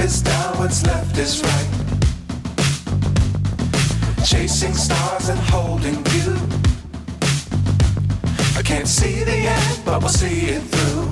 is down, what's left is right. Chasing stars and holding you. I can't see the end, but we'll see it through.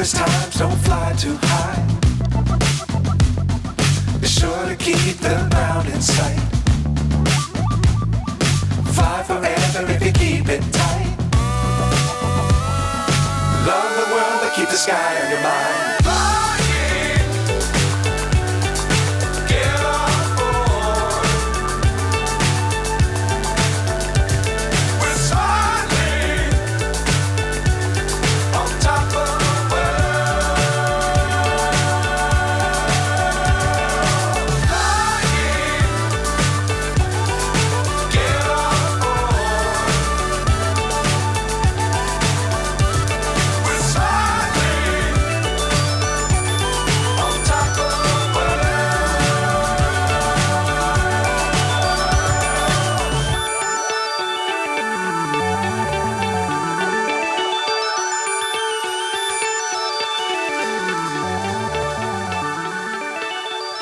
Times don't fly too high. Be sure to keep the ground in sight. Fly forever if you keep it tight. Love the world, but keep the sky on your mind.